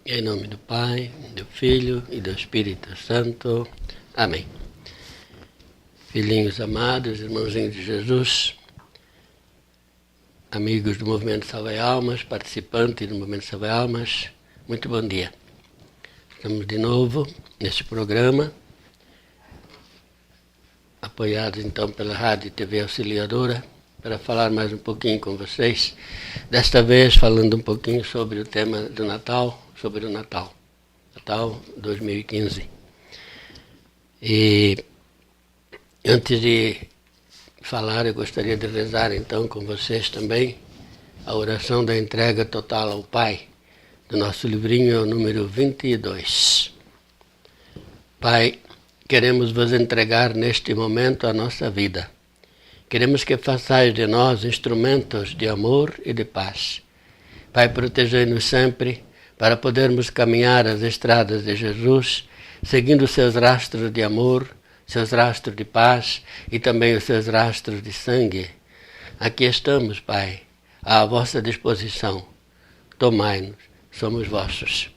Em nome do Pai, do Filho e do Espírito Santo. Amém. Filhinhos amados, irmãozinhos de Jesus, amigos do Movimento Salve Almas, participantes do Movimento Salve Almas, muito bom dia. Estamos de novo neste programa, apoiados então pela Rádio e TV Auxiliadora, para falar mais um pouquinho com vocês, desta vez falando um pouquinho sobre o tema do Natal, sobre o Natal 2015. E antes de falar, eu gostaria de rezar então com vocês também a oração da entrega total ao Pai, do nosso livrinho, o número 22. Pai, queremos vos entregar neste momento a nossa vida. Queremos que façais de nós instrumentos de amor e de paz. Pai, protegei-nos sempre para podermos caminhar as estradas de Jesus, seguindo os seus rastros de amor, seus rastros de paz e também os seus rastros de sangue. Aqui estamos, Pai, à vossa disposição. Tomai-nos, somos vossos.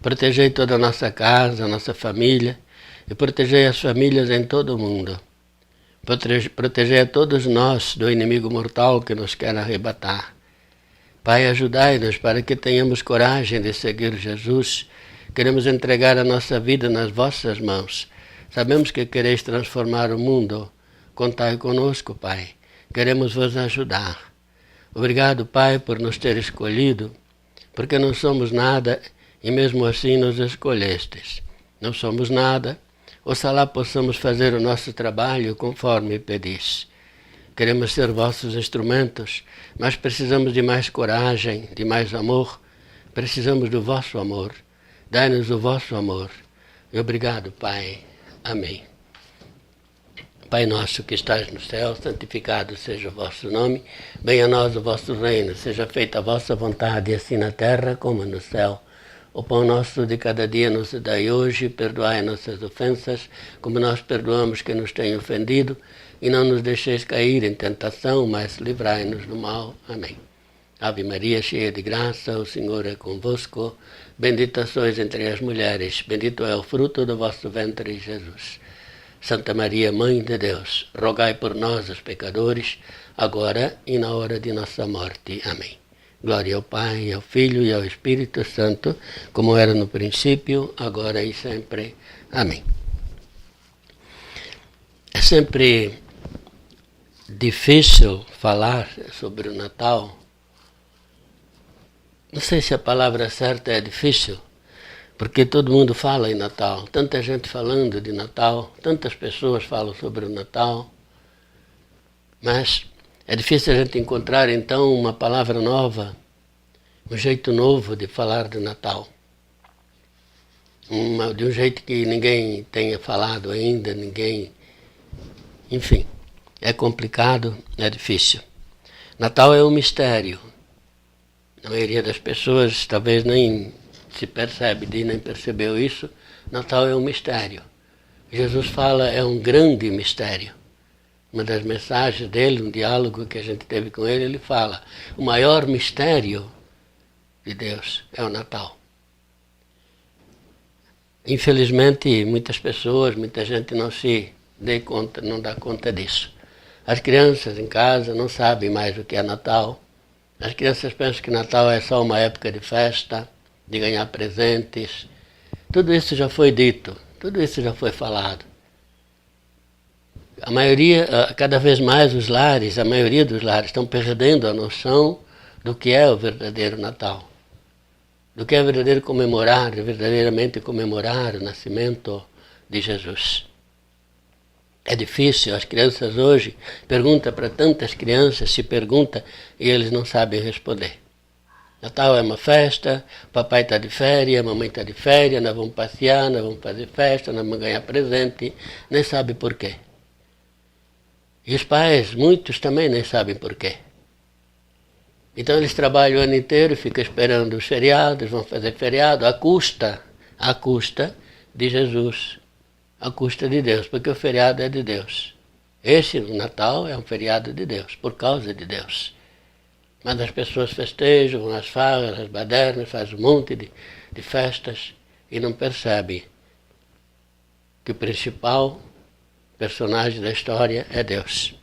Protegei toda a nossa casa, a nossa família, e protegei as famílias em todo o mundo. Protegei a todos nós do inimigo mortal que nos quer arrebatar. Pai, ajudai-nos para que tenhamos coragem de seguir Jesus. Queremos entregar a nossa vida nas vossas mãos. Sabemos que quereis transformar o mundo. Contai conosco, Pai. Queremos vos ajudar. Obrigado, Pai, por nos ter escolhido, porque não somos nada e mesmo assim nos escolhestes. Não somos nada, oxalá possamos fazer o nosso trabalho conforme pedis. Queremos ser vossos instrumentos, mas precisamos de mais coragem, de mais amor. Precisamos do vosso amor. Dai-nos o vosso amor. E obrigado, Pai. Amém. Pai nosso que estás no céu, santificado seja o vosso nome. Venha a nós o vosso reino. Seja feita a vossa vontade, assim na terra como no céu. O pão nosso de cada dia nos dai hoje. Perdoai nossas ofensas, como nós perdoamos quem nos tem ofendido. E não nos deixeis cair em tentação, mas livrai-nos do mal. Amém. Ave Maria, cheia de graça, o Senhor é convosco. Bendita sois entre as mulheres, bendito é o fruto do vosso ventre, Jesus. Santa Maria, Mãe de Deus, rogai por nós, os pecadores, agora e na hora de nossa morte. Amém. Glória ao Pai, ao Filho e ao Espírito Santo, como era no princípio, agora e sempre. Amém. É sempre difícil falar sobre o Natal. Não sei se a palavra certa é difícil, porque todo mundo fala em Natal. Tanta gente falando de Natal, tantas pessoas falam sobre o Natal. Mas é difícil a gente encontrar então uma palavra nova, um jeito novo de falar do Natal. De um jeito que ninguém tenha falado ainda, Enfim, é complicado, é difícil. Natal é um mistério. A maioria das pessoas talvez nem se percebe, nem percebeu isso. Natal é um mistério. Jesus fala, é um grande mistério. Uma das mensagens dele, um diálogo que a gente teve com ele, ele fala, o maior mistério de Deus é o Natal. Infelizmente, muitas pessoas, muita gente não dá conta disso. As crianças em casa não sabem mais o que é Natal. As crianças pensam que Natal é só uma época de festa, de ganhar presentes. Tudo isso já foi dito, tudo isso já foi falado. Cada vez mais a maioria dos lares estão perdendo a noção do que é o verdadeiro Natal. Do que é verdadeiramente comemorar o nascimento de Jesus. É difícil, as crianças hoje perguntam para tantas crianças, se pergunta e eles não sabem responder. Natal é uma festa, papai está de férias, mamãe está de férias, nós vamos passear, nós vamos fazer festa, nós vamos ganhar presente, nem sabem por quê. E os pais, muitos também nem sabem por quê. Então eles trabalham o ano inteiro, ficam esperando os feriados, vão fazer feriado à custa de Jesus. À custa de Deus, porque o feriado é de Deus. O Natal é um feriado de Deus, por causa de Deus. Mas as pessoas festejam, vão às farras, às badernas, fazem um monte de festas e não percebem que o principal personagem da história é Deus.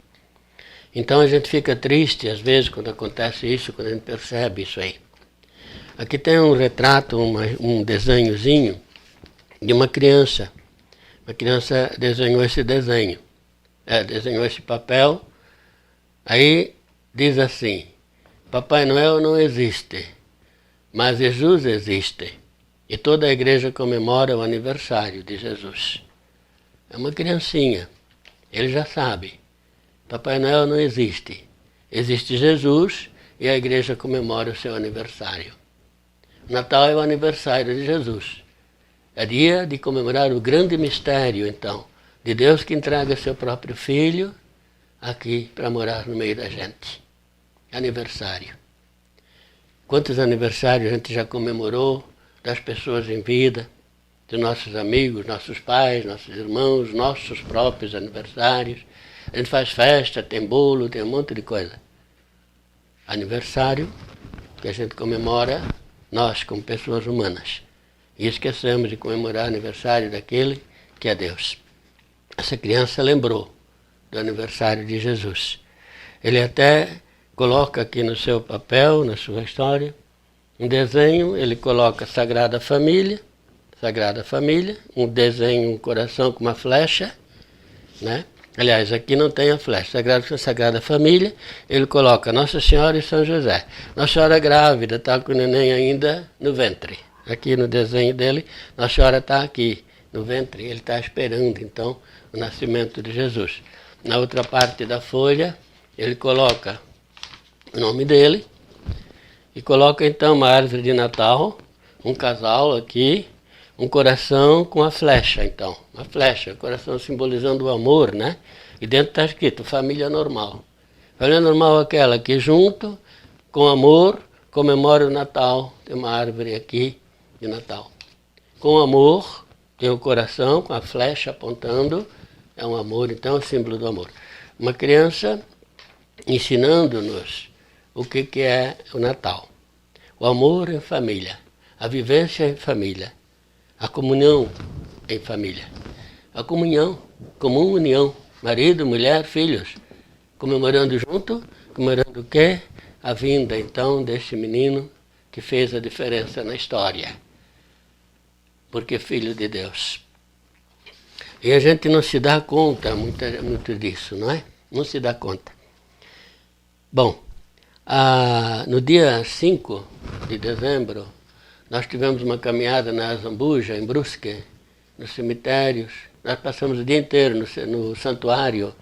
Então a gente fica triste às vezes quando acontece isso, quando a gente percebe isso aí. Aqui tem um retrato, um desenhozinho de uma criança. A criança desenhou esse desenho, desenhou esse papel. Aí diz assim: Papai Noel não existe, mas Jesus existe. E toda a igreja comemora o aniversário de Jesus. É uma criancinha, ele já sabe. Papai Noel não existe. Existe Jesus e a igreja comemora o seu aniversário. O Natal é o aniversário de Jesus. É dia de comemorar o grande mistério, então, de Deus que entrega seu próprio Filho aqui para morar no meio da gente. Aniversário. Quantos aniversários a gente já comemorou das pessoas em vida, dos nossos amigos, nossos pais, nossos irmãos, nossos próprios aniversários. A gente faz festa, tem bolo, tem um monte de coisa. Aniversário que a gente comemora, nós como pessoas humanas. E esquecemos de comemorar o aniversário daquele que é Deus. Essa criança lembrou do aniversário de Jesus. Ele até coloca aqui no seu papel, na sua história, um desenho, ele coloca Sagrada Família, um desenho, um coração com uma flecha, né? Aliás, aqui não tem a flecha, Sagrada Família, ele coloca Nossa Senhora e São José. Nossa Senhora grávida, está com o neném ainda no ventre. Aqui no desenho dele, Nossa Senhora está aqui no ventre, ele está esperando, então, o nascimento de Jesus. Na outra parte da folha, ele coloca o nome dele e coloca, então, uma árvore de Natal, um casal aqui, um coração com a flecha, então. Uma flecha, o coração simbolizando o amor, né? E dentro está escrito família normal. Família normal é aquela que junto, com amor, comemora o Natal. Tem uma árvore aqui de Natal. Com amor, tem o coração com a flecha apontando. É um amor, então é o símbolo do amor. Uma criança ensinando-nos o que é o Natal. O amor em família, a vivência em família, a comunhão em família. A comunhão, comum união, marido, mulher, filhos, comemorando junto, comemorando o quê? A vinda, então, deste menino que fez a diferença na história. Porque filho de Deus. E a gente não se dá conta muito disso, não é? Não se dá conta. Bom, no dia 5 de dezembro, nós tivemos uma caminhada na Azambuja, em Brusque, nos cemitérios. Nós passamos o dia inteiro no santuário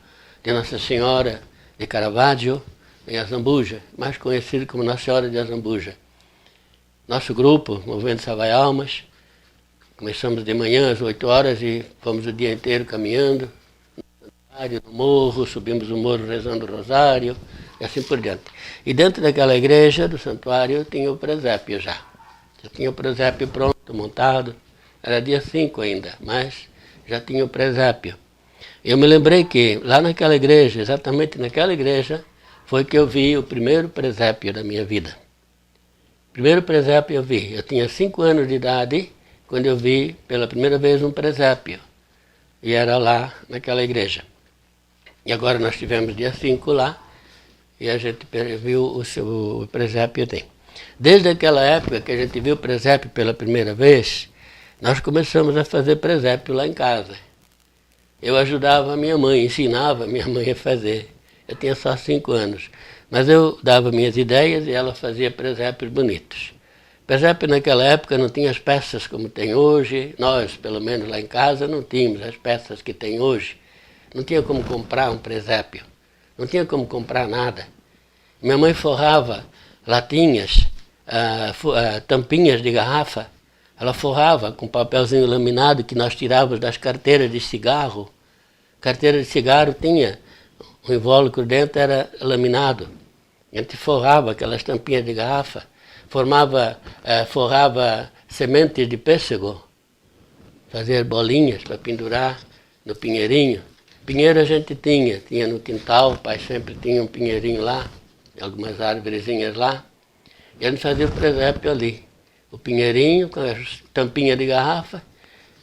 de Nossa Senhora de Caravaggio, em Azambuja, mais conhecido como Nossa Senhora de Azambuja. Nosso grupo, Movimento Salvai Almas, começamos de manhã às 8 horas e fomos o dia inteiro caminhando, no morro, subimos o morro rezando o rosário, e assim por diante. E dentro daquela igreja, do santuário, tinha o presépio já. Já tinha o presépio pronto, montado. Era dia 5 ainda, mas já tinha o presépio. Eu me lembrei que lá naquela igreja, exatamente naquela igreja, foi que eu vi o primeiro presépio da minha vida. O primeiro presépio eu vi. Eu tinha 5 anos de idade quando eu vi pela primeira vez um presépio. E era lá naquela igreja. E agora nós tivemos dia 5 lá e a gente viu o presépio tem. Desde aquela época que a gente viu o presépio pela primeira vez, nós começamos a fazer presépio lá em casa. Eu ajudava a minha mãe, ensinava a minha mãe a fazer. Eu tinha só 5 anos, mas eu dava minhas ideias e ela fazia presépios bonitos. Presépio naquela época não tinha as peças como tem hoje, nós, pelo menos lá em casa, não tínhamos as peças que tem hoje. Não tinha como comprar um presépio, não tinha como comprar nada. Minha mãe forrava latinhas, tampinhas de garrafa, ela forrava com papelzinho laminado que nós tirávamos das carteiras de cigarro. Carteira de cigarro tinha, o invólucro dentro era laminado. A gente forrava aquelas tampinhas de garrafa, forrava sementes de pêssego, fazia bolinhas para pendurar no pinheirinho. Pinheiro a gente tinha no quintal, o pai sempre tinha um pinheirinho lá. algumas árvorezinhas lá, e a gente fazia o presépio ali. O pinheirinho com a tampinha de garrafa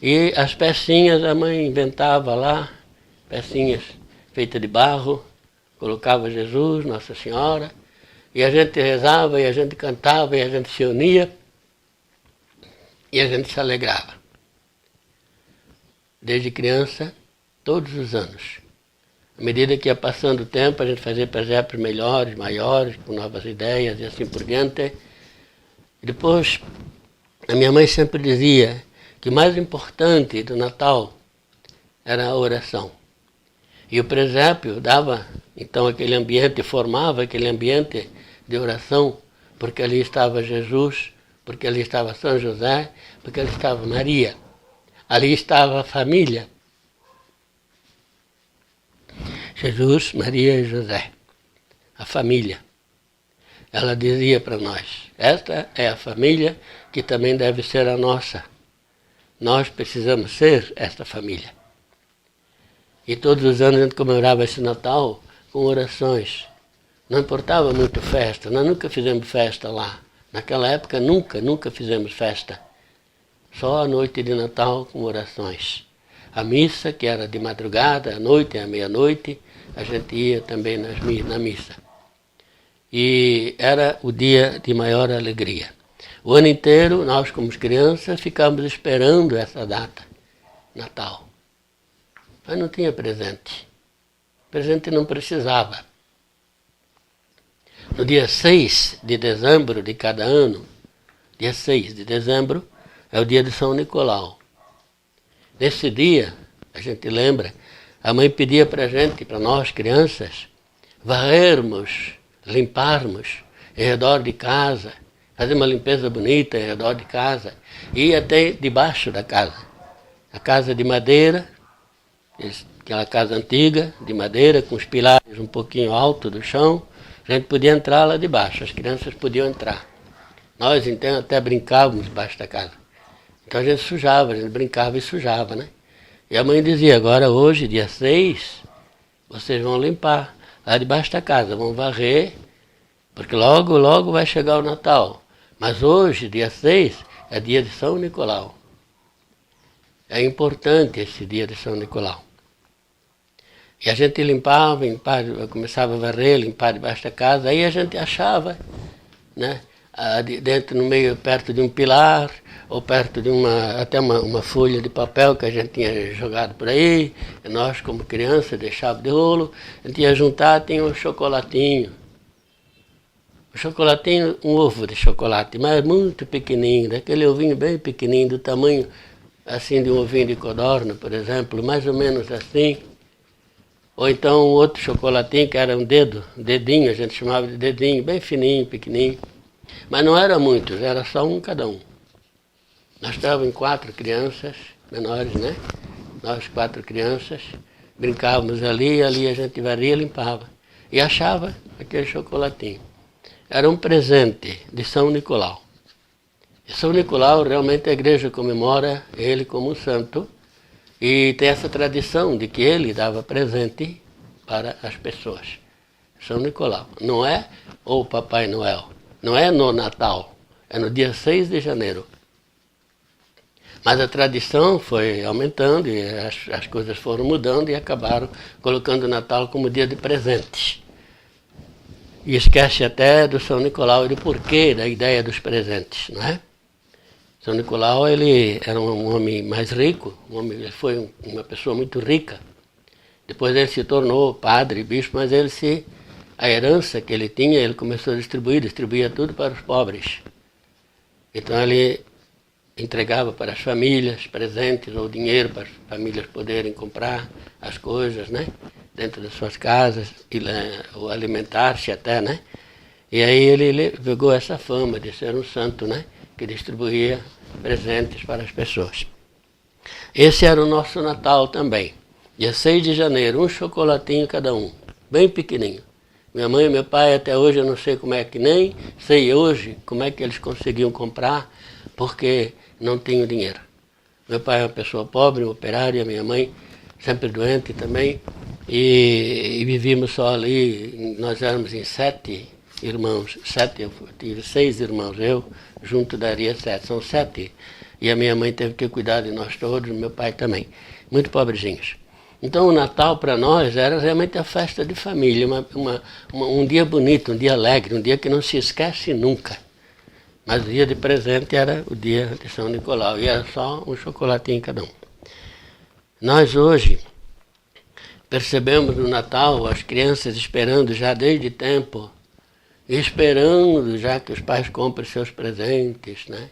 e as pecinhas a mãe inventava lá, pecinhas feitas de barro, colocava Jesus, Nossa Senhora, e a gente rezava, e a gente cantava, e a gente se unia, e a gente se alegrava. Desde criança, todos os anos. À medida que ia passando o tempo, a gente fazia presépios melhores, maiores, com novas ideias e assim por diante. E depois, a minha mãe sempre dizia que o mais importante do Natal era a oração. E o presépio dava, então, aquele ambiente, formava aquele ambiente de oração, porque ali estava Jesus, porque ali estava São José, porque ali estava Maria. Ali estava a família. Jesus, Maria e José. A família. Ela dizia para nós, esta é a família que também deve ser a nossa. Nós precisamos ser esta família. E todos os anos a gente comemorava esse Natal com orações. Não importava muito festa, nós nunca fizemos festa lá. Naquela época nunca fizemos festa. Só a noite de Natal com orações. A missa, que era de madrugada, à noite, à meia-noite, a gente ia também na missa. E era o dia de maior alegria. O ano inteiro, nós como crianças, ficávamos esperando essa data, Natal. Mas não tinha presente. Presente não precisava. No dia 6 de dezembro de cada ano, dia 6 de dezembro, é o dia de São Nicolau. Nesse dia, a gente lembra, a mãe pedia para a gente, para nós crianças, varrermos, limparmos em redor de casa, fazer uma limpeza bonita em redor de casa, e ir até debaixo da casa. A casa de madeira, aquela casa antiga, de madeira, com os pilares um pouquinho alto do chão, a gente podia entrar lá debaixo, as crianças podiam entrar. Nós, então, até brincávamos debaixo da casa. Então a gente sujava, a gente brincava e sujava, né? E a mãe dizia, agora hoje, dia 6, vocês vão limpar lá debaixo da casa, vão varrer, porque logo vai chegar o Natal. Mas hoje, dia 6, é dia de São Nicolau. É importante esse dia de São Nicolau. E a gente limpava, começava a varrer, limpar debaixo da casa, aí a gente achava, né, dentro, no meio, perto de um pilar, ou perto de até uma folha de papel que a gente tinha jogado por aí, e nós, como criança, deixava de rolo, a gente ia juntar, tinha um chocolatinho. Um chocolatinho, um ovo de chocolate, mas muito pequenininho, daquele ovinho bem pequenininho, do tamanho assim de um ovinho de codorna, por exemplo, mais ou menos assim. Ou então um outro chocolatinho que era um dedinho, a gente chamava de dedinho, bem fininho, pequenininho. Mas não era muitos, era só um cada um. Nós estávamos em 4 crianças, menores, né? Nós 4 crianças, brincávamos ali, e ali a gente varria e limpava. E achava aquele chocolatinho. Era um presente de São Nicolau. E São Nicolau, realmente a igreja comemora ele como um santo, e tem essa tradição de que ele dava presente para as pessoas. São Nicolau. Não é o Papai Noel. Não é no Natal. É no dia 6 de janeiro. Mas a tradição foi aumentando e as coisas foram mudando e acabaram colocando o Natal como dia de presentes. E esquece até do São Nicolau e do porquê da ideia dos presentes, não é? São Nicolau, ele era um homem mais rico, ele foi uma pessoa muito rica. Depois ele se tornou padre, bispo, mas a herança que ele tinha, ele começou a distribuía tudo para os pobres. Então ele entregava para as famílias presentes ou dinheiro para as famílias poderem comprar as coisas, né? Dentro das suas casas, ou alimentar-se até, né? E aí ele pegou essa fama de ser um santo, né? Que distribuía presentes para as pessoas. Esse era o nosso Natal também. Dia 6 de janeiro, um chocolatinho cada um, bem pequenininho. Minha mãe e meu pai, até hoje, eu não sei como é que nem sei hoje como é que eles conseguiam comprar, porque não tinham dinheiro. Meu pai é uma pessoa pobre, um operário, e a minha mãe sempre doente também, e vivíamos só ali, nós éramos em 7 irmãos, 7, eu tive 6 irmãos, eu junto daria 7, são 7. E a minha mãe teve que cuidar de nós todos, meu pai também, muito pobrezinhos. Então o Natal para nós era realmente a festa de família, um dia bonito, um dia alegre, um dia que não se esquece nunca. Mas o dia de presente era o dia de São Nicolau, e era só um chocolatinho cada um. Nós hoje percebemos no Natal as crianças esperando já desde tempo, esperando já que os pais comprem seus presentes, né?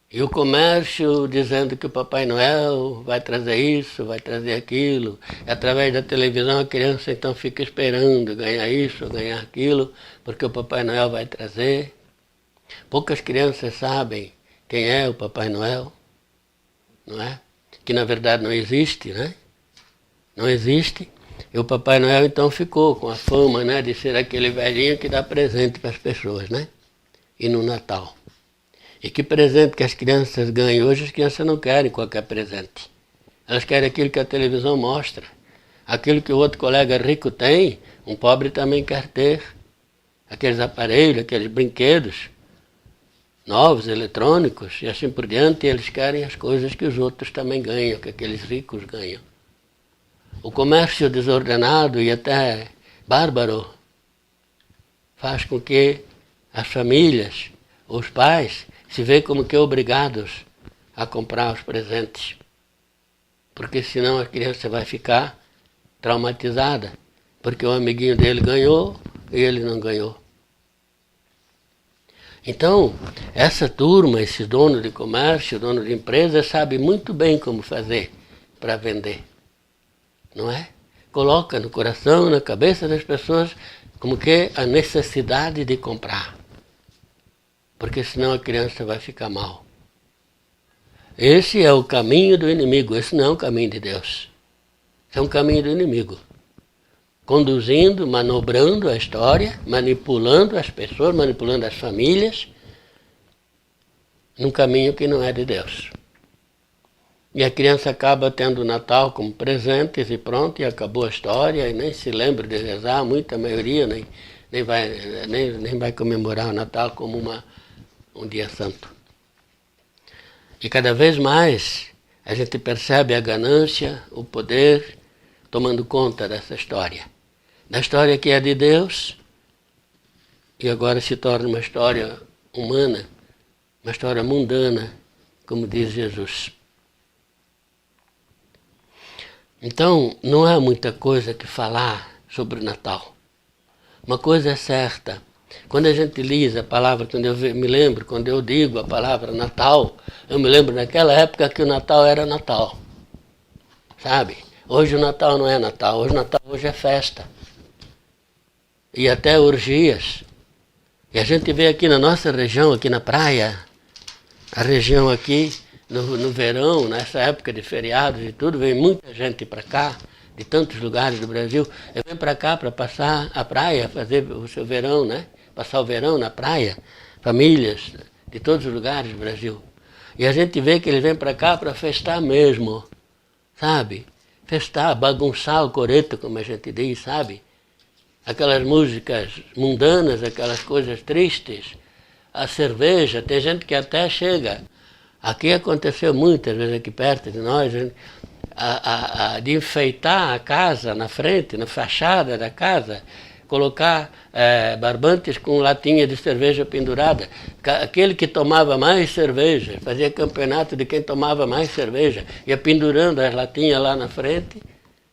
E o comércio dizendo que o Papai Noel vai trazer isso, vai trazer aquilo. E através da televisão a criança então fica esperando ganhar isso, ganhar aquilo, porque o Papai Noel vai trazer. Poucas crianças sabem quem é o Papai Noel, não é? Que na verdade não existe, né? Não existe. E o Papai Noel então ficou com a fama, né, de ser aquele velhinho que dá presente para as pessoas, né? E no Natal. E que presente que as crianças ganham hoje, as crianças não querem qualquer presente. Elas querem aquilo que a televisão mostra. Aquilo que o outro colega rico tem, um pobre também quer ter. Aqueles aparelhos, aqueles brinquedos novos, eletrônicos e assim por diante, eles querem as coisas que os outros também ganham, que aqueles ricos ganham. O comércio desordenado e até bárbaro faz com que as famílias, os pais, se veem como que obrigados a comprar os presentes. Porque senão a criança vai ficar traumatizada, porque o amiguinho dele ganhou e ele não ganhou. Então, essa turma, esse dono de comércio, dono de empresa, sabe muito bem como fazer para vender, não é? Coloca no coração, na cabeça das pessoas, como que a necessidade de comprar, porque senão a criança vai ficar mal. Esse é o caminho do inimigo, esse não é o caminho de Deus. Esse é um caminho do inimigo. Conduzindo, manobrando a história, manipulando as pessoas, manipulando as famílias, num caminho que não é de Deus. E a criança acaba tendo o Natal como presentes e pronto, e acabou a história, e nem se lembra de rezar, muita maioria nem vai comemorar o Natal como um dia santo. E cada vez mais a gente percebe a ganância, o poder, tomando conta dessa história. Da história que é de Deus, e agora se torna uma história humana, uma história mundana, como diz Jesus. Então, não há muita coisa que falar sobre o Natal. Uma coisa é certa, quando a gente lisa a palavra, quando eu digo a palavra Natal, eu me lembro naquela época que o Natal era Natal, sabe? Hoje o Natal não é Natal, hoje é festa. E até orgias. E a gente vê aqui na nossa região, aqui na praia, a região aqui, no verão, nessa época de feriados e tudo, vem muita gente para cá, de tantos lugares do Brasil, e vem para cá para passar a praia, fazer o seu verão, né? Passar o verão na praia, famílias de todos os lugares do Brasil. E a gente vê que eles vêm para cá para festar mesmo, sabe? Festar, bagunçar o coreto, como a gente diz, sabe? Aquelas músicas mundanas, aquelas coisas tristes, a cerveja, tem gente que até chega. Aqui aconteceu muitas vezes aqui perto de nós, de enfeitar a casa na frente, na fachada da casa, colocar barbantes com latinha de cerveja pendurada. Aquele que tomava mais cerveja, fazia campeonato de quem tomava mais cerveja, ia pendurando as latinhas lá na frente,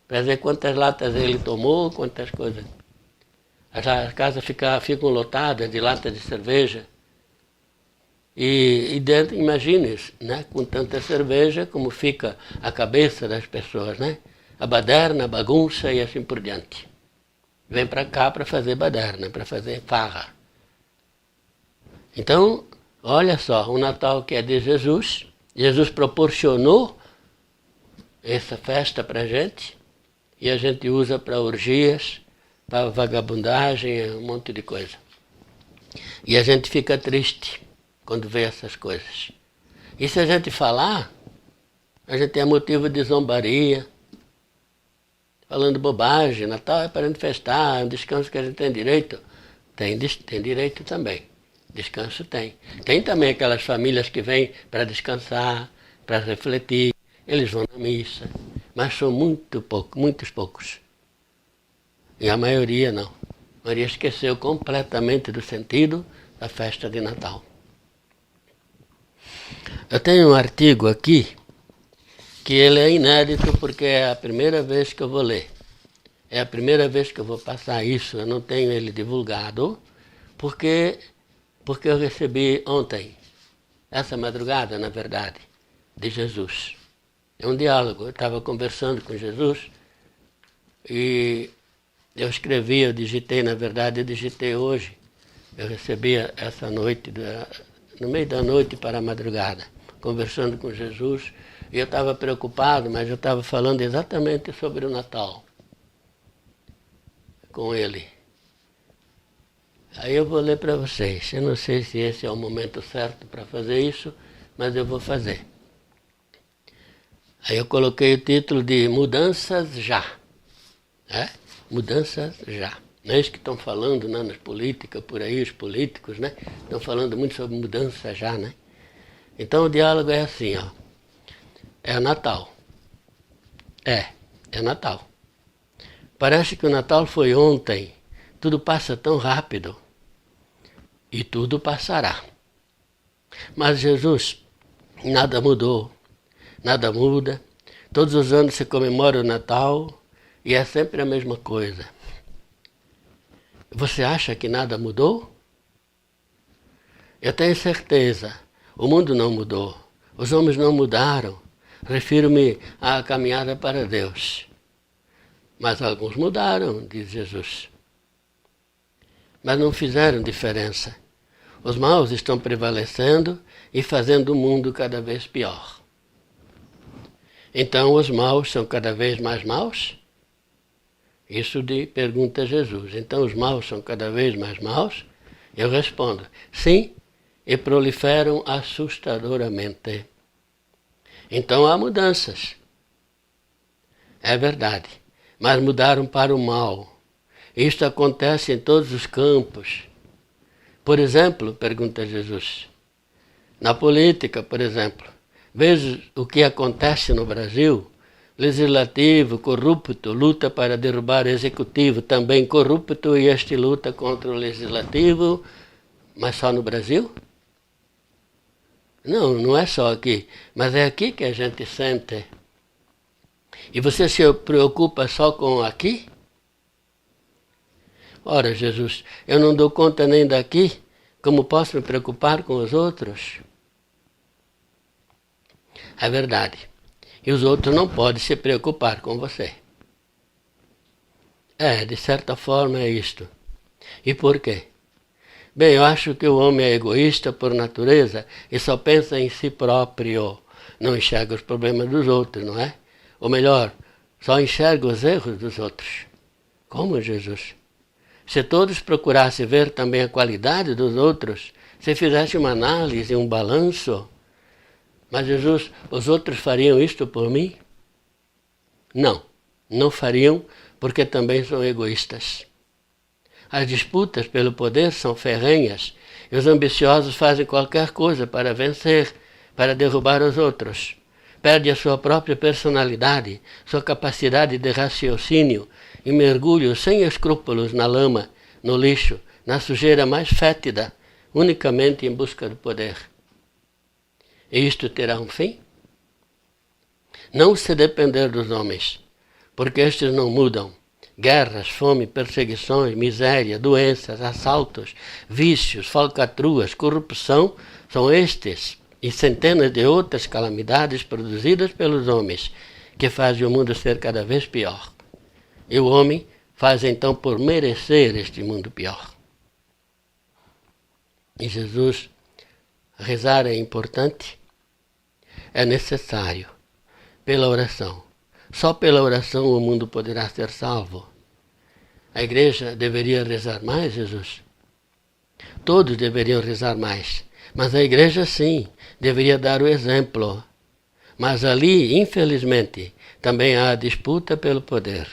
para ver quantas latas ele tomou, quantas coisas. As casas ficam lotadas de latas de cerveja. E dentro, imagine, né, com tanta cerveja, como fica a cabeça das pessoas, né? A baderna, a bagunça e assim por diante. Vem para cá para fazer baderna, para fazer farra. Então, olha só, o Natal que é de Jesus, Jesus proporcionou essa festa para a gente, e a gente usa para orgias, para vagabundagem, um monte de coisa. E a gente fica triste quando vê essas coisas. E se a gente falar, a gente tem motivo de zombaria, falando bobagem. Natal é para a gente festar, é um descanso que a gente tem direito. Tem direito também. Descanso tem. Tem também aquelas famílias que vêm para descansar, para refletir. Eles vão na missa. Mas são muitos poucos. E a maioria não. A maioria esqueceu completamente do sentido da festa de Natal. Eu tenho um artigo aqui que ele é inédito porque é a primeira vez que eu vou ler. É a primeira vez que eu vou passar isso. Eu não tenho ele divulgado porque eu recebi ontem, essa madrugada, na verdade, de Jesus. É um diálogo. Eu estava conversando com Jesus e eu digitei hoje. Eu recebi essa noite, no meio da noite para a madrugada, conversando com Jesus. E eu estava preocupado, mas eu estava falando exatamente sobre o Natal com ele. Aí eu vou ler para vocês. Eu não sei se esse é o momento certo para fazer isso, mas eu vou fazer. Aí eu coloquei o título de Mudanças Já. Mudanças já. Não é isso que estão falando, né, nas políticas, por aí, os políticos, né? Estão falando muito sobre mudança já, né? Então o diálogo é assim, ó. É Natal. É Natal. Parece que o Natal foi ontem. Tudo passa tão rápido. E tudo passará. Mas Jesus, nada mudou. Nada muda. Todos os anos se comemora o Natal e é sempre a mesma coisa. Você acha que nada mudou? Eu tenho certeza. O mundo não mudou. Os homens não mudaram. Refiro-me à caminhada para Deus. Mas alguns mudaram, diz Jesus. Mas não fizeram diferença. Os maus estão prevalecendo e fazendo o mundo cada vez pior. Então os maus são cada vez mais maus? Isso pergunta Jesus. Então os maus são cada vez mais maus? Eu respondo, sim, e proliferam assustadoramente. Então há mudanças. É verdade, mas mudaram para o mal. Isto acontece em todos os campos. Por exemplo, pergunta Jesus, na política, por exemplo, veja o que acontece no Brasil. Legislativo corrupto luta para derrubar o executivo, também corrupto, e este luta contra o legislativo, mas só no Brasil? Não, não é só aqui, mas é aqui que a gente sente. E você se preocupa só com aqui? Ora, Jesus, eu não dou conta nem daqui, como posso me preocupar com os outros? É verdade. E os outros não podem se preocupar com você. De certa forma é isto. E por quê? Bem, eu acho que o homem é egoísta por natureza e só pensa em si próprio. Não enxerga os problemas dos outros, não é? Ou melhor, só enxerga os erros dos outros. Como, Jesus? Se todos procurassem ver também a qualidade dos outros, se fizesse uma análise, um balanço, mas Jesus, os outros fariam isto por mim? Não, não fariam porque também são egoístas. As disputas pelo poder são ferrenhas e os ambiciosos fazem qualquer coisa para vencer, para derrubar os outros. Perde a sua própria personalidade, sua capacidade de raciocínio e mergulham sem escrúpulos na lama, no lixo, na sujeira mais fétida, unicamente em busca do poder. E isto terá um fim? Não se depender dos homens, porque estes não mudam. Guerras, fome, perseguições, miséria, doenças, assaltos, vícios, falcatruas, corrupção, são estes e centenas de outras calamidades produzidas pelos homens que fazem o mundo ser cada vez pior. E o homem faz então por merecer este mundo pior. E Jesus, rezar é importante? É necessário, pela oração. Só pela oração o mundo poderá ser salvo. A igreja deveria rezar mais, Jesus? Todos deveriam rezar mais. Mas a igreja, sim, deveria dar o exemplo. Mas ali, infelizmente, também há a disputa pelo poder.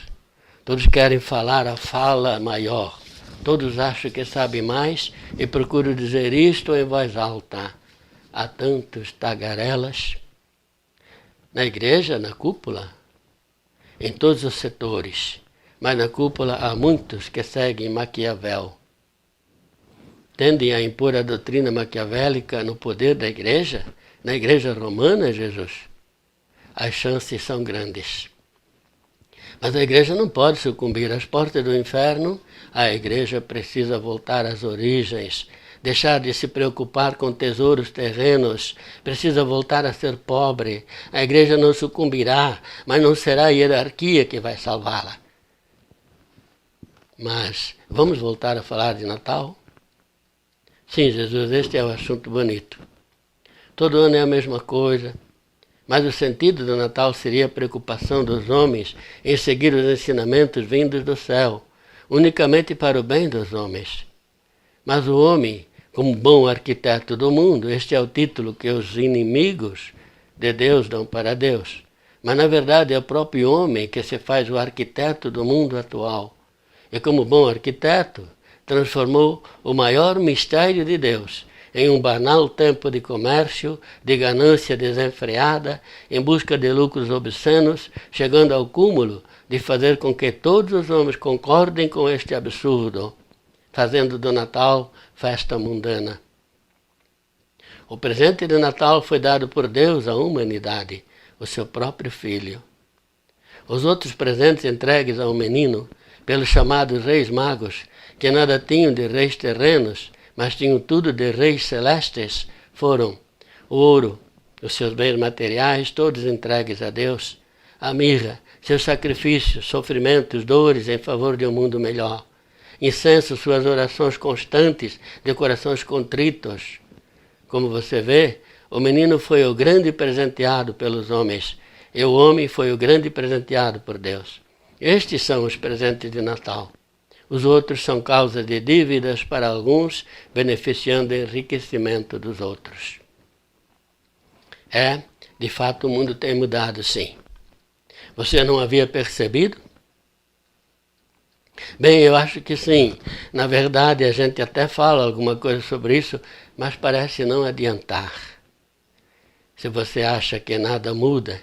Todos querem falar a fala maior, Todos acham que sabem mais e procuram dizer isto em voz alta. Há tantos tagarelas na igreja, na cúpula, em todos os setores, mas na cúpula há muitos que seguem Maquiavel. Tendem a impor a doutrina maquiavélica no poder da igreja, na igreja romana, Jesus. As chances são grandes. Mas a igreja não pode sucumbir às portas do inferno. A igreja precisa voltar às origens, deixar de se preocupar com tesouros terrenos, precisa voltar a ser pobre. A igreja não sucumbirá, mas não será a hierarquia que vai salvá-la. Mas vamos voltar a falar de Natal? Sim, Jesus, este é o assunto bonito. Todo ano é a mesma coisa, mas o sentido do Natal seria a preocupação dos homens em seguir os ensinamentos vindos do céu, unicamente para o bem dos homens. Mas o homem, como bom arquiteto do mundo, este é o título que os inimigos de Deus dão para Deus. Mas na verdade é o próprio homem que se faz o arquiteto do mundo atual. E como bom arquiteto, transformou o maior mistério de Deus em um banal tempo de comércio, de ganância desenfreada, em busca de lucros obscenos, chegando ao cúmulo de fazer com que todos os homens concordem com este absurdo, fazendo do Natal festa mundana. O presente de Natal foi dado por Deus à humanidade, o seu próprio Filho. Os outros presentes entregues ao menino, pelos chamados reis magos, que nada tinham de reis terrenos, mas tinham tudo de reis celestes, foram o ouro, os seus bens materiais, todos entregues a Deus, a mirra, seus sacrifícios, sofrimentos, dores em favor de um mundo melhor, incenso, suas orações constantes de corações contritos. Como você vê, o menino foi o grande presenteado pelos homens, e o homem foi o grande presenteado por Deus. Estes são os presentes de Natal. Os outros são causa de dívidas para alguns, beneficiando o enriquecimento dos outros. De fato, o mundo tem mudado, sim. Você não havia percebido? Bem, eu acho que sim. Na verdade, a gente até fala alguma coisa sobre isso, mas parece não adiantar. Se você acha que nada muda,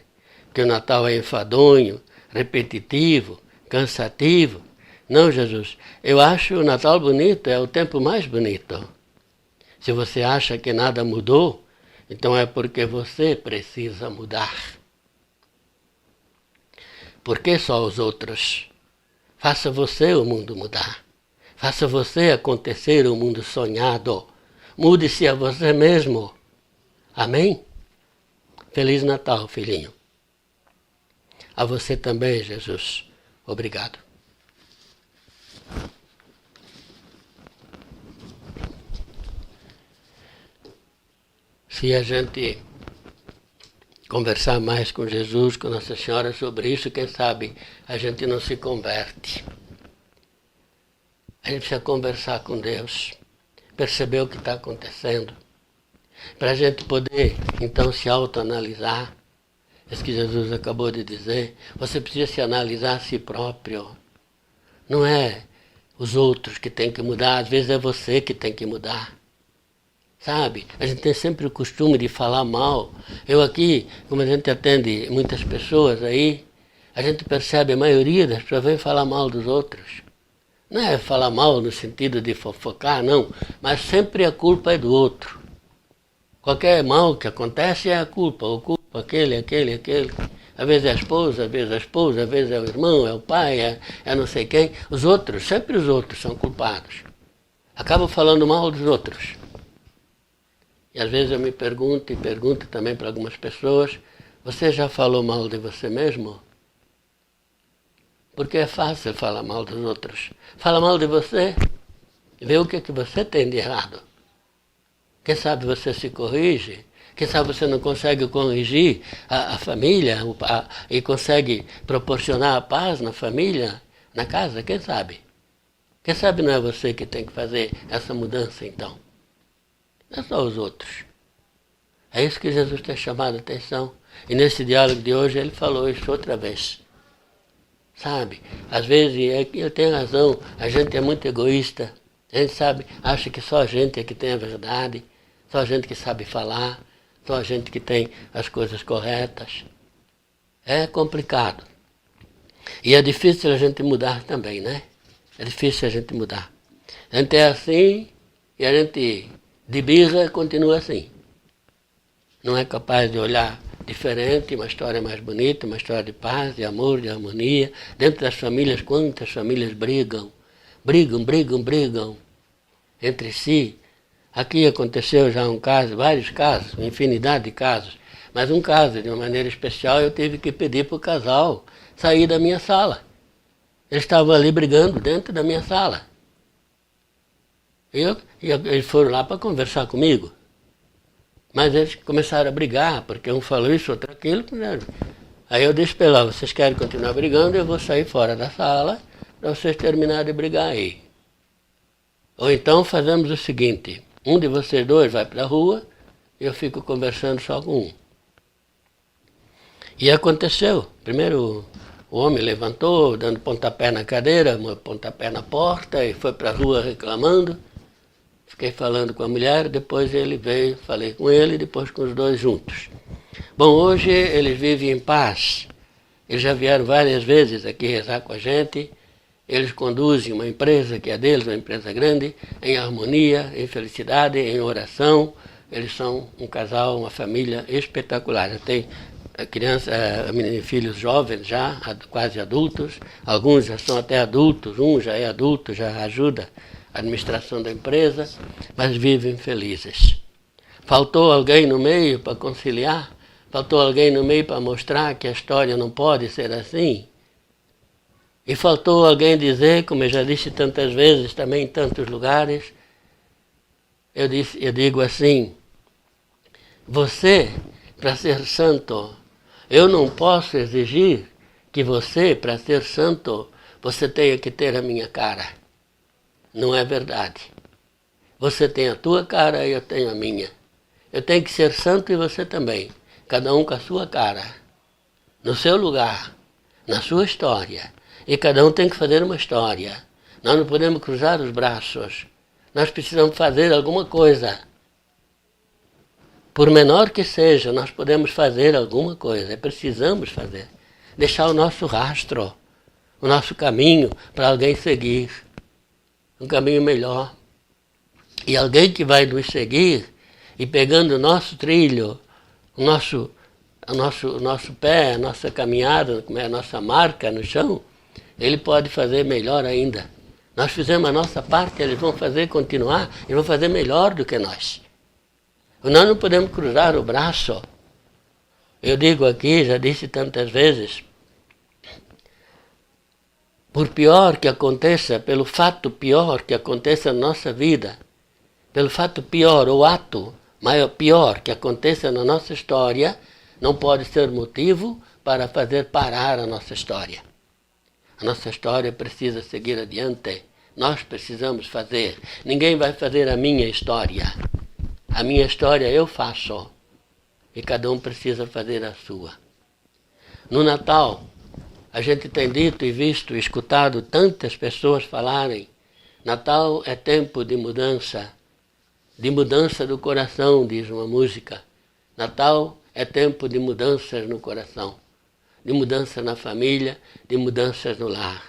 que o Natal é enfadonho, repetitivo, cansativo, não, Jesus, eu acho o Natal bonito, é o tempo mais bonito. Se você acha que nada mudou, então é porque você precisa mudar. Por que só os outros? Faça você o mundo mudar. Faça você acontecer o mundo sonhado. Mude-se a você mesmo. Amém? Feliz Natal, filhinho. A você também, Jesus. Obrigado. Se a gente conversar mais com Jesus, com Nossa Senhora sobre isso, quem sabe a gente não se converte. A gente precisa conversar com Deus, perceber o que está acontecendo, para a gente poder, então, se autoanalisar. Isso que Jesus acabou de dizer, você precisa se analisar a si próprio. Não é os outros que têm que mudar, às vezes é você que tem que mudar. Sabe, a gente tem sempre o costume de falar mal. Eu aqui, como a gente atende muitas pessoas aí, a gente percebe a maioria das pessoas vem falar mal dos outros. Não é falar mal no sentido de fofocar, não, mas sempre a culpa é do outro. Qualquer mal que acontece é a culpa, ou culpa aquele. Às vezes é a esposa, às vezes é o irmão, é o pai, é não sei quem. Os outros, sempre os outros são culpados. Acabam falando mal dos outros. E às vezes eu me pergunto, e pergunto também para algumas pessoas, você já falou mal de você mesmo? Porque é fácil falar mal dos outros. Fala mal de você, vê o que você tem de errado. Quem sabe você se corrige, quem sabe você não consegue corrigir a família e consegue proporcionar a paz na família, na casa, quem sabe? Quem sabe não é você que tem que fazer essa mudança então? Não é só os outros. É isso que Jesus tem chamado a atenção. E nesse diálogo de hoje ele falou isso outra vez. sabe? Às vezes, ele tem razão, a gente é muito egoísta. A gente sabe, acha que só a gente é que tem a verdade, só a gente que sabe falar, só a gente que tem as coisas corretas. É complicado. E é difícil a gente mudar também, né? É difícil a gente mudar. A gente é assim e a gente, de birra, continua assim. Não é capaz de olhar diferente, uma história mais bonita, uma história de paz, de amor, de harmonia. Dentro das famílias, quantas famílias brigam entre si. Aqui aconteceu já um caso, vários casos, uma infinidade de casos. Mas um caso, de uma maneira especial, eu tive que pedir para o casal sair da minha sala. Eles estavam ali brigando dentro da minha sala. Eles foram lá para conversar comigo. Mas eles começaram a brigar, porque um falou isso, outro aquilo. Aí eu disse para eles, vocês querem continuar brigando, eu vou sair fora da sala para vocês terminarem de brigar aí. Ou então fazemos o seguinte, um de vocês dois vai para a rua e eu fico conversando só com um. E aconteceu. Primeiro o homem levantou, dando pontapé na cadeira, pontapé na porta, e foi para a rua reclamando. Fiquei falando com a mulher, depois ele veio, falei com ele, depois com os dois juntos. Bom, hoje eles vivem em paz. Eles já vieram várias vezes aqui rezar com a gente. Eles conduzem uma empresa que é deles, uma empresa grande, em harmonia, em felicidade, em oração. Eles são um casal, uma família espetacular. Eu tenho filhos jovens já, quase adultos. Alguns já são até adultos, um já é adulto, já ajuda a administração da empresa, mas vivem felizes. Faltou alguém no meio para conciliar? Faltou alguém no meio para mostrar que a história não pode ser assim? E faltou alguém dizer, como eu já disse tantas vezes, também em tantos lugares, eu digo assim, você, para ser santo, eu não posso exigir que você, para ser santo, você tenha que ter a minha cara. Não é verdade. Você tem a tua cara e eu tenho a minha. Eu tenho que ser santo e você também, cada um com a sua cara, no seu lugar, na sua história. E cada um tem que fazer uma história. Nós não podemos cruzar os braços. Nós precisamos fazer alguma coisa. Por menor que seja, nós podemos fazer alguma coisa. Precisamos fazer. Deixar o nosso rastro, o nosso caminho para alguém seguir. Um caminho melhor. E alguém que vai nos seguir e pegando o nosso trilho, o nosso pé, a nossa caminhada, como é a nossa marca no chão, ele pode fazer melhor ainda. Nós fizemos a nossa parte, eles vão fazer continuar, eles vão fazer melhor do que nós. Nós não podemos cruzar o braço. Eu digo aqui, já disse tantas vezes, por pior que aconteça, pelo fato pior que aconteça na nossa vida, pelo fato pior, o ato pior que aconteça na nossa história, não pode ser motivo para fazer parar a nossa história. A nossa história precisa seguir adiante. Nós precisamos fazer. Ninguém vai fazer a minha história. A minha história eu faço. E cada um precisa fazer a sua. No Natal, a gente tem dito e visto e escutado tantas pessoas falarem: Natal é tempo de mudança do coração, diz uma música. Natal é tempo de mudanças no coração, de mudança na família, de mudanças no lar.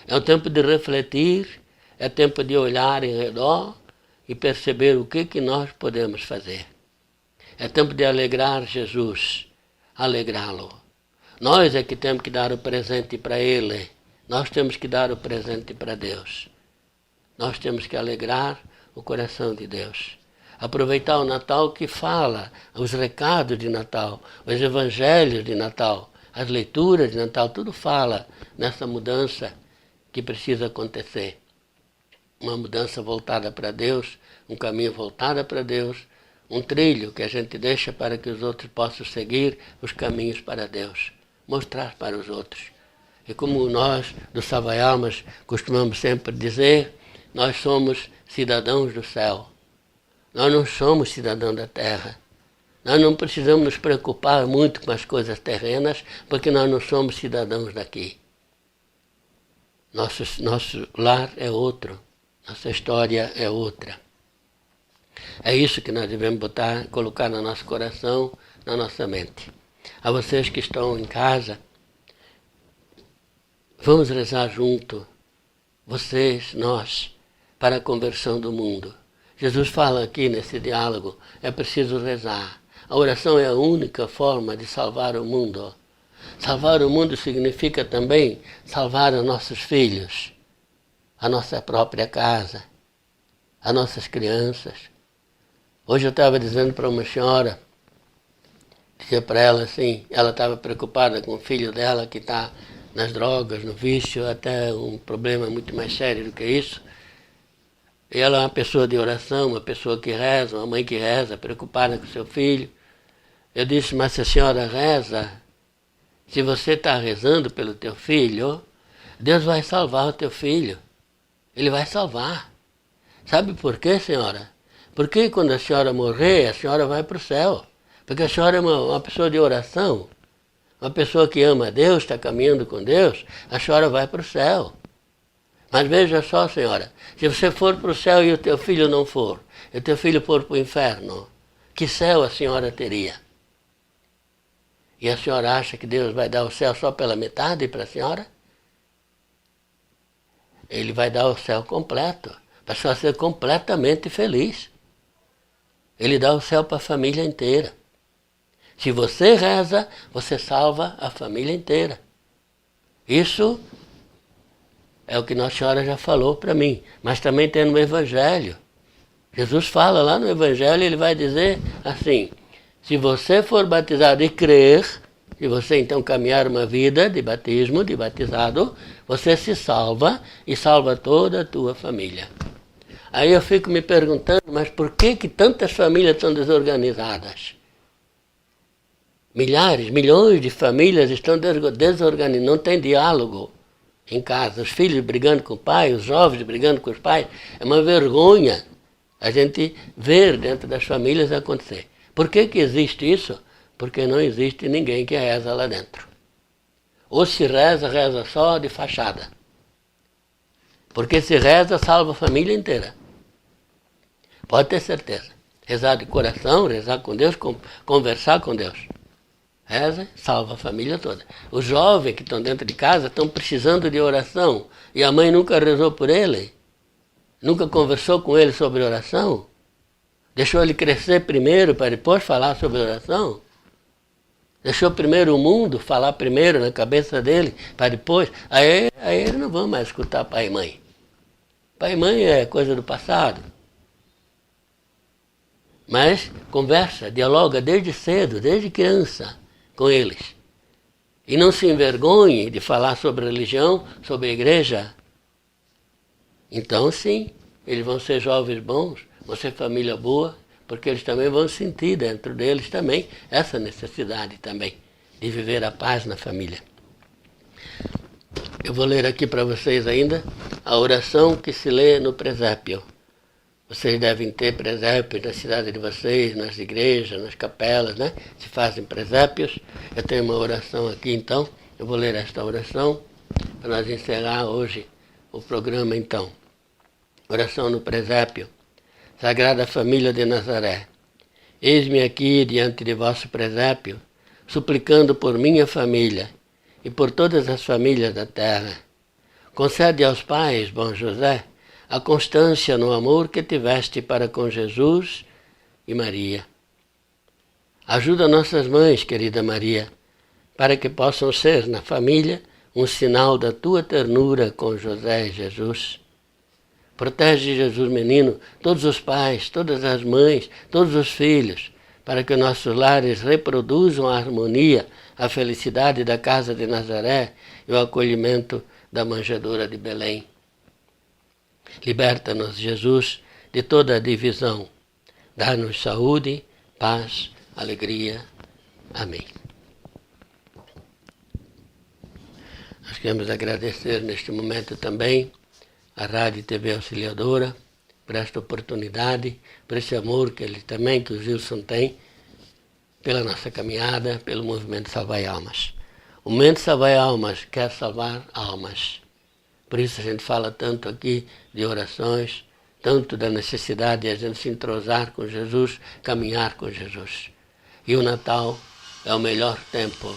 É um tempo de refletir, é tempo de olhar em redor e perceber o que nós podemos fazer. É tempo de alegrar Jesus, alegrá-lo. Nós é que temos que dar o presente para Ele. Nós temos que dar o presente para Deus. Nós temos que alegrar o coração de Deus. Aproveitar o Natal que fala, os recados de Natal, os evangelhos de Natal, as leituras de Natal, tudo fala nessa mudança que precisa acontecer. Uma mudança voltada para Deus, um caminho voltado para Deus, um trilho que a gente deixa para que os outros possam seguir os caminhos para Deus, mostrar para os outros. E como nós, do Savaialmas, costumamos sempre dizer, nós somos cidadãos do céu. Nós não somos cidadãos da terra. Nós não precisamos nos preocupar muito com as coisas terrenas, porque nós não somos cidadãos daqui. Nosso lar é outro, nossa história é outra. É isso que nós devemos colocar no nosso coração, na nossa mente. A vocês que estão em casa, vamos rezar junto, vocês, nós, para a conversão do mundo. Jesus fala aqui nesse diálogo, é preciso rezar. A oração é a única forma de salvar o mundo. Salvar o mundo significa também salvar os nossos filhos, a nossa própria casa, as nossas crianças. Hoje eu estava dizendo para uma senhora, dizia para ela assim, ela estava preocupada com o filho dela que está nas drogas, no vício, até um problema muito mais sério do que isso. E ela é uma pessoa de oração, uma pessoa que reza, uma mãe que reza, preocupada com seu filho. Eu disse, mas se a senhora reza, se você está rezando pelo teu filho, Deus vai salvar o teu filho. Ele vai salvar. Sabe por quê, senhora? Porque quando a senhora morrer, a senhora vai para o céu. Porque a senhora é uma pessoa de oração, uma pessoa que ama a Deus, está caminhando com Deus, a senhora vai para o céu. Mas veja só, senhora, se você for para o céu e o teu filho não for, e o teu filho for para o inferno, que céu a senhora teria? E a senhora acha que Deus vai dar o céu só pela metade para a senhora? Ele vai dar o céu completo, para a senhora ser completamente feliz. Ele dá o céu para a família inteira. Se você reza, você salva a família inteira. Isso é o que Nossa Senhora já falou para mim, mas também tem no Evangelho. Jesus fala lá no Evangelho, ele vai dizer assim, se você for batizado e crer, se você então caminhar uma vida de batismo, de batizado, você se salva e salva toda a tua família. Aí eu fico me perguntando, mas por que tantas famílias estão desorganizadas? Milhares, milhões de famílias estão desorganizadas, não tem diálogo em casa. Os filhos brigando com o pai, os jovens brigando com os pais. É uma vergonha a gente ver dentro das famílias acontecer. Por que existe isso? Porque não existe ninguém que reza lá dentro. Ou se reza, reza só de fachada. Porque se reza, salva a família inteira. Pode ter certeza. Rezar de coração, rezar com Deus, conversar com Deus. Reza, salva a família toda. Os jovens que estão dentro de casa estão precisando de oração. E a mãe nunca rezou por ele. Nunca conversou com ele sobre oração. Deixou ele crescer primeiro para depois falar sobre oração. Deixou primeiro o mundo falar primeiro na cabeça dele, para depois. Aí eles não vão mais escutar pai e mãe. Pai e mãe é coisa do passado. Mas conversa, dialoga desde cedo, desde criança, com eles. E não se envergonhe de falar sobre religião, sobre a igreja. Então, sim, eles vão ser jovens bons, vão ser família boa, porque eles também vão sentir dentro deles também essa necessidade também de viver a paz na família. Eu vou ler aqui para vocês ainda a oração que se lê no presépio. Vocês devem ter presépios na cidade de vocês, nas igrejas, nas capelas, né? Se fazem presépios. Eu tenho uma oração aqui, então. Eu vou ler esta oração para nós encerrar hoje o programa, então. Oração no presépio. Sagrada Família de Nazaré, eis-me aqui diante de vosso presépio, suplicando por minha família e por todas as famílias da terra. Concede aos pais, bom José, a constância no amor que tiveste para com Jesus e Maria. Ajuda nossas mães, querida Maria, para que possam ser na família um sinal da tua ternura com José e Jesus. Protege, Jesus menino, todos os pais, todas as mães, todos os filhos, para que nossos lares reproduzam a harmonia, a felicidade da casa de Nazaré e o acolhimento da manjedoura de Belém. Liberta-nos, Jesus, de toda a divisão. Dá-nos saúde, paz, alegria. Amém. Nós queremos agradecer neste momento também a Rádio e TV Auxiliadora, por esta oportunidade, por esse amor que o Gilson tem, pela nossa caminhada, pelo movimento Salvai Almas. O movimento Salvai Almas quer salvar almas. Por isso a gente fala tanto aqui de orações, tanto da necessidade de a gente se entrosar com Jesus, caminhar com Jesus. E o Natal é o melhor tempo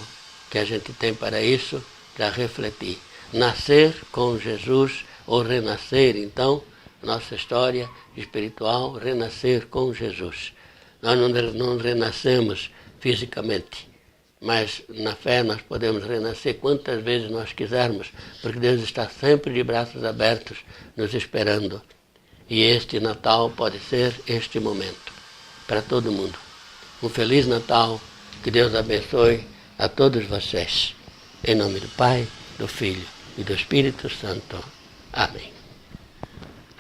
que a gente tem para isso, para refletir. Nascer com Jesus, ou renascer, então, nossa história espiritual, renascer com Jesus. Nós não renascemos fisicamente, mas na fé nós podemos renascer quantas vezes nós quisermos, porque Deus está sempre de braços abertos, nos esperando. E este Natal pode ser este momento, para todo mundo. Um Feliz Natal, que Deus abençoe a todos vocês. Em nome do Pai, do Filho e do Espírito Santo. Amém.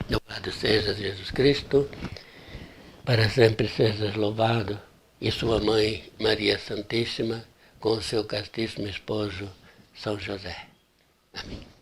Louvado seja Jesus Cristo, para sempre sejas louvado, e sua mãe, Maria Santíssima, com o seu castíssimo esposo, São José. Amém.